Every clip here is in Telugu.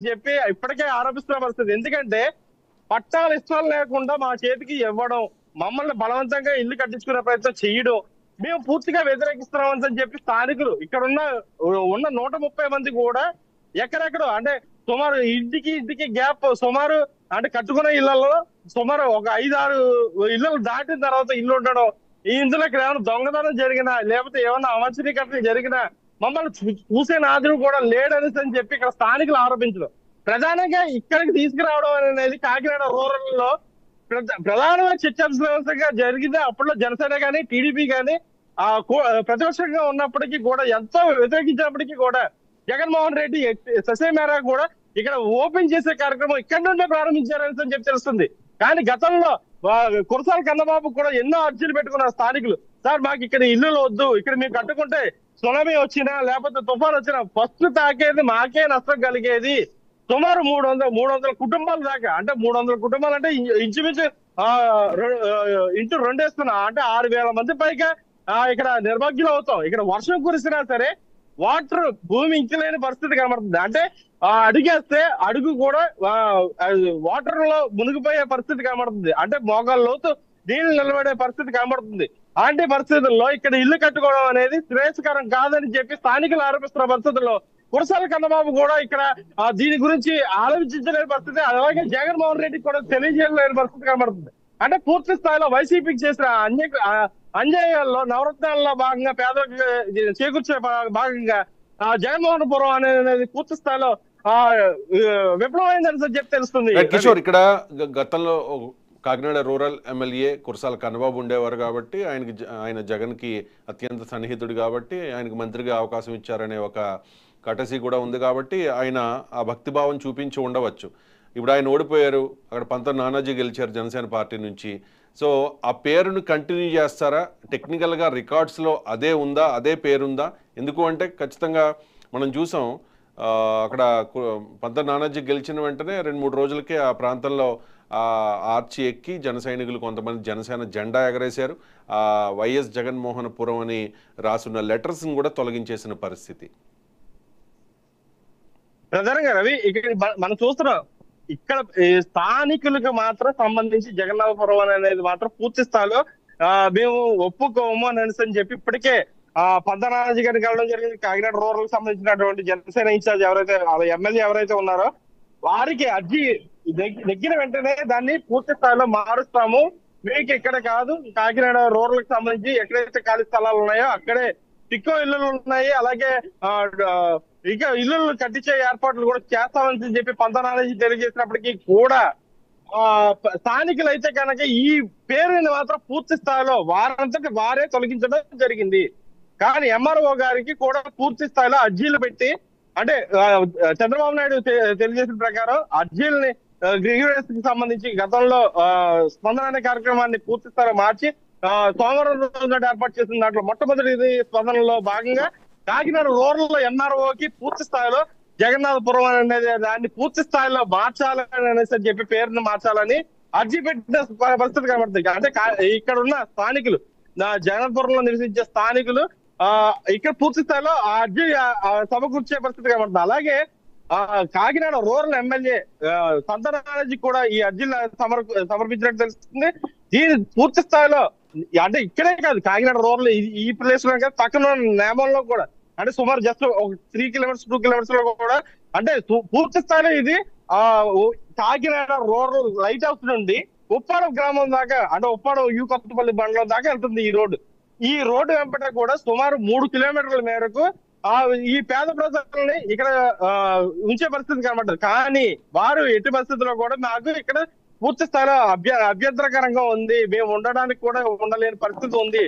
చెప్పి ఇప్పటికే ఆరోపిస్తున్న పరిస్థితి. ఎందుకంటే పట్టాలు ఇష్టం లేకుండా మా చేతికి ఇవ్వడం, మమ్మల్ని బలవంతంగా ఇల్లు కట్టించుకునే ప్రయత్నం చేయడం, మేము పూర్తిగా వ్యతిరేకిస్తున్నామని చెప్పి స్థానికులు ఇక్కడ ఉన్న 130 మంది కూడా ఎక్కడెక్కడో అంటే సుమారు ఇంటికి గ్యాప్ సుమారు అంటే కట్టుకున్న ఇళ్లలో సుమారు ఒక 5-6 ఇళ్ళు దాటిన తర్వాత ఇల్లు ఉండడం, ఈ ఇందులో ఇక్కడ ఏమైనా దొంగతనం జరిగినా లేకపోతే ఏమైనా అవంచనీకరణ జరిగినా మమ్మల్ని చూసే నాదుడు కూడా లేడనేసి అని చెప్పి ఇక్కడ స్థానికులు ఆరోపించడం. ప్రధానంగా ఇక్కడికి తీసుకురావడం అనేది కాకినాడ రూరల్ లో ప్రధానమైన చర్చాంశంగా జరిగింది. అప్పట్లో జనసేన గానీ టీడీపీ గానీ ప్రతిపక్షంగా ఉన్నప్పటికీ కూడా ఎంతో వ్యతిరేకించినప్పటికీ కూడా జగన్మోహన్ రెడ్డి ససేమేరా కూడా ఇక్కడ ఓపెన్ చేసే కార్యక్రమం ఇక్కడ నుండే ప్రారంభించారని చెప్పి తెలుస్తుంది. కానీ గతంలో కురసాల కన్నబాబు కూడా ఎన్నో అర్జీలు పెట్టుకున్నారు స్థానికులు. సార్ మాకు ఇక్కడ ఇల్లులు వద్దు, ఇక్కడ మేము కట్టుకుంటే సునామీ వచ్చినా లేకపోతే తుఫాన్ వచ్చినా ఫస్ట్ తాకేది మాకే నష్టం కలిగేది. సుమారు 300 కుటుంబాల దాకా, అంటే 300 కుటుంబాలు అంటే ఇంచుమించు ఇంటూ 2 వేస్తున్నా అంటే 6,000 మంది పైగా ఇక్కడ నిర్భాగ్యులు అవుతాం. ఇక్కడ వర్షం కురిసినా సరే వాటర్ భూమి ఇంకలేని పరిస్థితి కనబడుతుంది. అంటే అడుగేస్తే అడుగు కూడా వాటర్ లో మునిగిపోయే పరిస్థితి కనబడుతుంది. అంటే మోకాళ్ళ లోతు నీళ్లు నిలబడే పరిస్థితి కనబడుతుంది. అలాంటి పరిస్థితుల్లో ఇక్కడ ఇల్లు కట్టుకోవడం అనేది శ్రేయస్కరం కాదని చెప్పి స్థానికులు ఆరోపిస్తున్న పరిస్థితుల్లో కురసాల కన్నబాబు కూడా ఇక్కడ దీని గురించి ఆలోచించలేని పరిస్థితి, అలాగే జగన్మోహన్ రెడ్డికి కూడా తెలియజేయలేని పరిస్థితి కనబడుతుంది. అంటే పూర్తి స్థాయిలో వైసీపీకి చేసిన అన్యాయాల్లో నవరత్నాల్లో భాగంగా పేదలకు చేకూర్చే భాగంగా జగన్మోహనపురం అనేది పూర్తి స్థాయిలో విఫలమైందని చెప్పి తెలుస్తుంది. కిషోర్, ఇక్కడ గతంలో కాకినాడ రూరల్ ఎమ్మెల్యే కురసాల కన్నబాబు ఉండేవారు కాబట్టి ఆయన జగన్కి అత్యంత సన్నిహితుడు కాబట్టి ఆయనకు మంత్రిగా అవకాశం ఇచ్చారనే ఒక కటసి కూడా ఉంది కాబట్టి ఆయన ఆ భక్తిభావం చూపించి ఉండవచ్చు. ఇప్పుడు ఆయన ఓడిపోయారు, అక్కడ పంత నానాజీ గెలిచారు జనసేన పార్టీ నుంచి. సో ఆ పేరును కంటిన్యూ చేస్తారా? టెక్నికల్గా రికార్డ్స్లో అదే ఉందా, అదే పేరుందా? ఎందుకు అంటే ఖచ్చితంగా మనం చూసాం అక్కడ పంత నానాజీ గెలిచిన వెంటనే 2-3 రోజులకే ఆ ప్రాంతంలో ఆర్చి ఎక్కి జన సైనికులు కొంతమంది జనసేన జెండా ఎగరేశారు. వైఎస్ జగన్మోహనపురం అని రాసున్న లెటర్స్ని కూడా తొలగించేసిన పరిస్థితి. ప్రధానంగా రవి ఇక్కడ మనం చూస్తున్నాం, ఇక్కడ స్థానికులకు మాత్రం సంబంధించి జగన్నాథపురం అనేది మాత్రం పూర్తి స్థాయిలో మేము ఒప్పుకోము అని చెప్పి ఇప్పటికే పద్మనాభజీ గారికి వెళ్ళడం జరిగింది. కాకినాడ రూరల్ సంబంధించినటువంటి జనసేన ఇన్ఛార్జ్ ఎవరైతే ఎమ్మెల్యే ఎవరైతే ఉన్నారో వారికి అర్జీ నెగ్గిన వెంటనే దాన్ని పూర్తి స్థాయిలో మారుస్తాము, మీకు ఇక్కడ కాదు కాకినాడ రూరల్ కి సంబంధించి ఎక్కడైతే ఖాళీ స్థలాలు ఉన్నాయో అక్కడే టిక్కో ఇల్లులు ఉన్నాయి, అలాగే ఇక ఇల్లు కట్టించే ఏర్పాట్లు కూడా చేస్తామని చెప్పి పంతనాలజీ తెలియజేసినప్పటికీ కూడా స్థానికులు అయితే కనుక ఈ పేరుని మాత్రం పూర్తి స్థాయిలో వారంతటి వారే తొలగించడం జరిగింది. కానీ ఎంఆర్ఓ గారికి కూడా పూర్తి స్థాయిలో అర్జీలు పెట్టి, అంటే చంద్రబాబు నాయుడు తెలియజేసిన ప్రకారం అర్జీలని గ్రీవెన్స్ కి సంబంధించి గతంలో స్పందన అనే కార్యక్రమాన్ని పూర్తి స్థాయిలో మార్చి సోమవారం రోజు ఏర్పాటు చేసిన దాంట్లో మొట్టమొదటి స్పందనలో భాగంగా కాకినాడ రూరల్ లో ఎంఆర్ఓకి పూర్తి స్థాయిలో జగన్నాథపురం అనేది దాన్ని పూర్తి స్థాయిలో మార్చాలని అనేసి చెప్పి పేరును మార్చాలని అర్జీ పెట్టిన పరిస్థితి కనబడుతుంది. అంటే ఇక్కడ ఉన్న స్థానికులు జగన్నాథపురంలో నివసించే స్థానికులు ఇక్కడ పూర్తి స్థాయిలో ఆ అర్జీ సమకూర్చే పరిస్థితి కనబడుతుంది. అలాగే కాకినాడ రూరల్ ఎమ్మెల్యే సంతానాలజీ కూడా ఈ అర్జీలు సమర్పించినట్టు తెలుస్తుంది. దీని పూర్తి స్థాయిలో అంటే ఇక్కడే కాదు కాకినాడ రూరల్ ఈ ప్లేస్ లో పక్కన నేమంలో కూడా అంటే సుమారు జస్ట్ ఒక 3 కిలోమీటర్స్ 2 కిలోమీటర్స్ లో కూడా అంటే పూర్తి స్థాయిలో ఇది కాకినాడ రూరల్ లైట్ హౌస్ నుండి ఉప్పాడ గ్రామం దాకా అంటే ఉప్పాడ కొత్తపల్లి బండ్లం దాకా వెళ్తుంది ఈ రోడ్డు. ఈ రోడ్డు వెంబట కూడా సుమారు 3 కిలోమీటర్ల మేరకు ఈ పేద ప్రజల్ని ఇక్కడ ఉంచే పరిస్థితి కనబడ్డది. కానీ వారు ఎట్టి పరిస్థితుల్లో కూడా నాకు ఇక్కడ పూర్తి స్థాయిలో అభ్యంతరకరంగా ఉంది, మేము ఉండడానికి కూడా ఉండలేని పరిస్థితి ఉంది,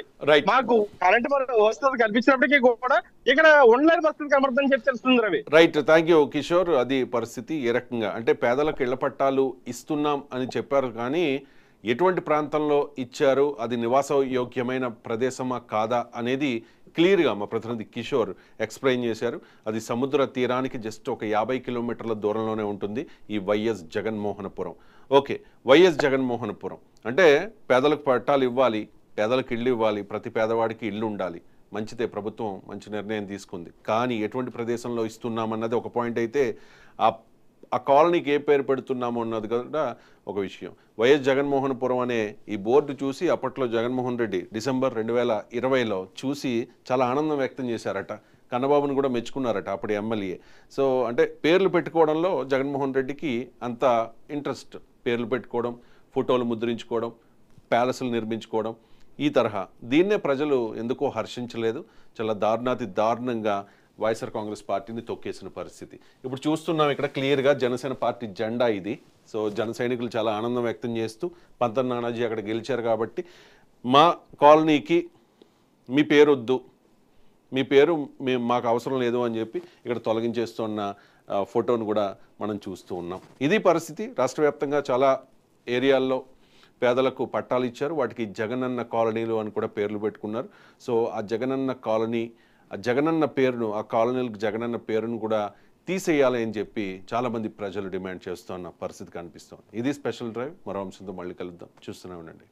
మాకు కరెంట్ వస్తుంది కల్పించినప్పటికీ కూడా ఇక్కడ ఉండలేని పరిస్థితి కనబడుతుందని చెప్పి తెలుస్తుంది Ravi. Right, thank you Kishore. అది పరిస్థితి ఏ రకంగా అంటే పేదలకు ఇళ్ల పట్టాలు ఇస్తున్నాం అని చెప్పారు, కానీ ఎటువంటి ప్రాంతంలో ఇచ్చారు, అది నివాసయోగ్యమైన ప్రదేశమా కాదా అనేది క్లియర్గా మా ప్రతినిధి కిషోర్ ఎక్స్ప్లెయిన్ చేశారు. అది సముద్ర తీరానికి జస్ట్ ఒక 50 కిలోమీటర్ల దూరంలోనే ఉంటుంది ఈ వైఎస్ జగన్మోహనపురం. ఓకే, వైఎస్ జగన్మోహనపురం అంటే పేదలకు పట్టాలు ఇవ్వాలి, పేదలకు ఇల్లు ఇవ్వాలి, ప్రతి పేదవాడికి ఇల్లు ఉండాలి. మంచిదే, ప్రభుత్వం మంచి నిర్ణయం తీసుకుంది. కానీ ఎటువంటి ప్రదేశంలో ఇస్తున్నామన్నది ఒక పాయింట్ అయితే, ఆ ఆ కాలనీకి ఏ పేరు పెడుతున్నాము అన్నది కూడా ఒక విషయం. వైఎస్ జగన్మోహన్పురం అనే ఈ బోర్డు చూసి అప్పట్లో జగన్మోహన్ రెడ్డి డిసెంబర్ 2020లో చూసి చాలా ఆనందం వ్యక్తం చేశారట. కన్నబాబుని కూడా మెచ్చుకున్నారట అప్పుడు ఎమ్మెల్యే. సో అంటే పేర్లు పెట్టుకోవడంలో జగన్మోహన్ రెడ్డికి అంత ఇంట్రెస్ట్. పేర్లు పెట్టుకోవడం, ఫోటోలు ముద్రించుకోవడం, ప్యాలెస్లు నిర్మించుకోవడం, ఈ తరహా. దీన్నే ప్రజలు ఎందుకో హర్షించలేదు. చాలా దారుణాతి దారుణంగా వైఎస్ఆర్ కాంగ్రెస్ పార్టీని తొక్కేసిన పరిస్థితి ఇప్పుడు చూస్తున్నాం. ఇక్కడ క్లియర్గా జనసేన పార్టీ జెండా ఇది. సో జన సైనికులు చాలా ఆనందం వ్యక్తం చేస్తూ పంతన్ నానాజీ అక్కడ గెలిచారు కాబట్టి మా కాలనీకి మీ పేరు వద్దు, మీ పేరు మాకు అవసరం లేదు అని చెప్పి ఇక్కడ తొలగించేస్తున్న ఫోటోను కూడా మనం చూస్తూ ఉన్నాం. ఇది పరిస్థితి. రాష్ట్ర వ్యాప్తంగా చాలా ఏరియాల్లో పేదలకు పట్టాలు ఇచ్చారు. వాటికి జగనన్న కాలనీలు అని కూడా పేర్లు పెట్టుకున్నారు. సో ఆ జగనన్న కాలనీ, ఆ జగనన్న పేరును, ఆ కాలనీలకు జగనన్న పేరును కూడా తీసేయాలి అని చెప్పి చాలామంది ప్రజలు డిమాండ్ చేస్తున్న పరిస్థితి కనిపిస్తోంది. ఇది స్పెషల్ డ్రైవ్. మరో అంశంతో మళ్ళీ కలుద్దాం. చూస్తూనే ఉండండి.